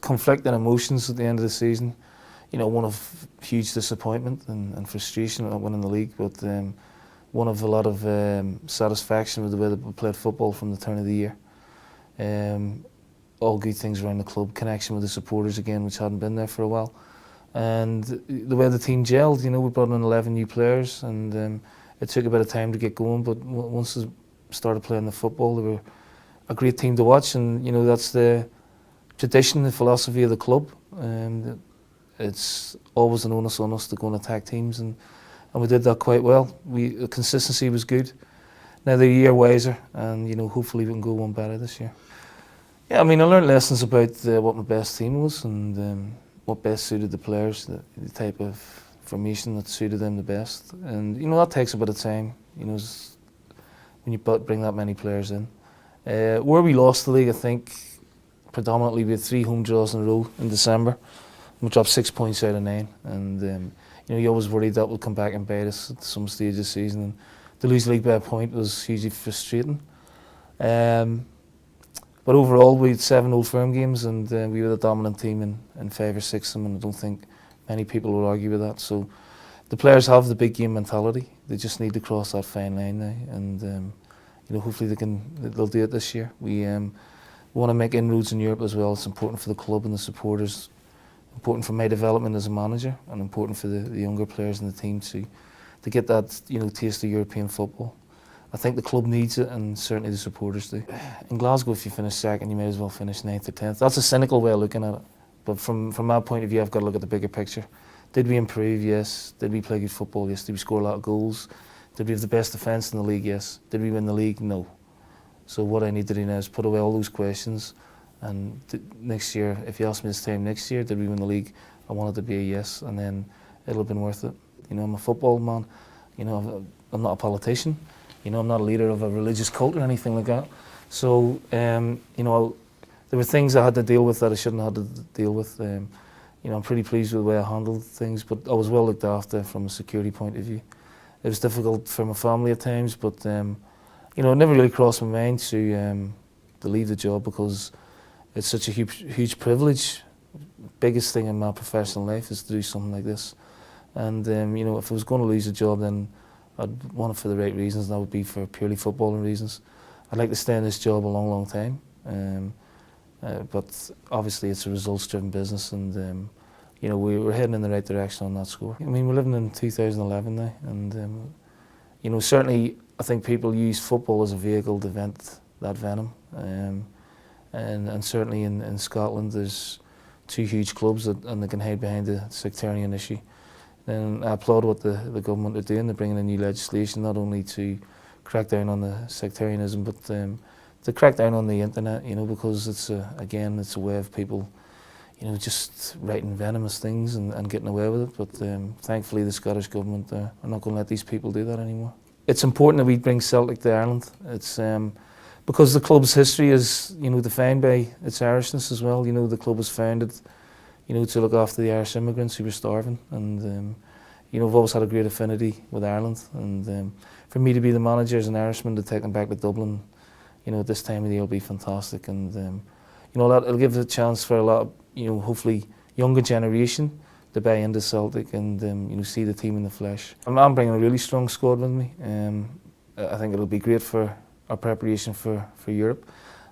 conflicting emotions at the end of the season. One of huge disappointment and frustration at not winning the league, but one of a lot of satisfaction with the way that we played football from the turn of the year. All good things around the club, connection with the supporters again, which hadn't been there for a while. And the way the team gelled, we brought in 11 new players, and it took a bit of time to get going, but once they started playing the football, they were a great team to watch, and that's the tradition, the philosophy of the club. It's always an onus on us to go and attack teams, and we did that quite well. The consistency was good. Now they're a year wiser, and hopefully we can go one better this year. Yeah, I learned lessons about what my best team was, and what best suited the players, the type of formation that suited them the best. And that takes a bit of time, when you bring that many players in. Where we lost the league, I think predominantly we had 3 home draws in a row in December. We dropped 6 points out of 9, and you always worried that would come back and bite us at some stage of the season. And to lose the league by a point was hugely frustrating. But overall, we had 7 Old Firm games, and we were the dominant team in 5 or 6 of them, and I don't think many people will argue with that. So the players have the big game mentality. They just need to cross that fine line now, and hopefully they'll do it this year. We want to make inroads in Europe as well. It's important for the club and the supporters, important for my development as a manager, and important for the younger players in the team to get that taste of European football. I think the club needs it, and certainly the supporters do. In Glasgow, if you finish second, you may as well finish 9th or 10th. That's a cynical way of looking at it, but from my point of view, I've got to look at the bigger picture. Did we improve? Yes. Did we play good football? Yes. Did we score a lot of goals? Did we have the best defence in the league? Yes. Did we win the league? No. So what I need to do now is put away all those questions, and next year, if you ask me this time next year, did we win the league? I want it to be a yes, and then it'll have been worth it. I'm a football man. I'm not a politician. I'm not a leader of a religious cult or anything like that. So, there were things I had to deal with that I shouldn't have had to deal with. I'm pretty pleased with the way I handled things, but I was well looked after from a security point of view. It was difficult for my family at times, but it never really crossed my mind to leave the job, because it's such a huge privilege. Biggest thing in my professional life is to do something like this. And if I was going to lose a job, then I'd want it for the right reasons, and that would be for purely footballing reasons. I'd like to stay in this job a long time, but obviously it's a results-driven business, and we're heading in the right direction on that score. We're living in 2011 now, and certainly I think people use football as a vehicle to vent that venom, and certainly in Scotland there's 2 huge clubs and they can hide behind the sectarian issue. And I applaud what the government are doing. They're bringing in new legislation, not only to crack down on the sectarianism, but to crack down on the internet, because it's a way of people, just writing venomous things and getting away with it. But thankfully the Scottish government are not going to let these people do that anymore. It's important that we bring Celtic to Ireland. It's because the club's history is, defined by its Irishness as well. The club was founded to look after the Irish immigrants who were starving, and I've always had a great affinity with Ireland, and for me to be the manager as an Irishman, to take them back to Dublin, at this time of the year will be fantastic, and it'll give a chance for a lot of, hopefully younger generation to buy into Celtic and see the team in the flesh. I'm bringing a really strong squad with me. I think it'll be great for our preparation for Europe,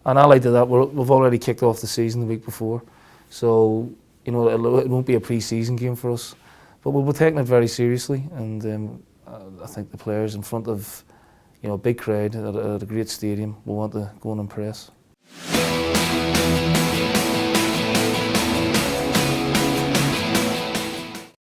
and allied to that, we've already kicked off the season the week before, so it won't be a pre-season game for us, but we'll be taking it very seriously, and I think the players in front of a big crowd at a great stadium will want to go and impress.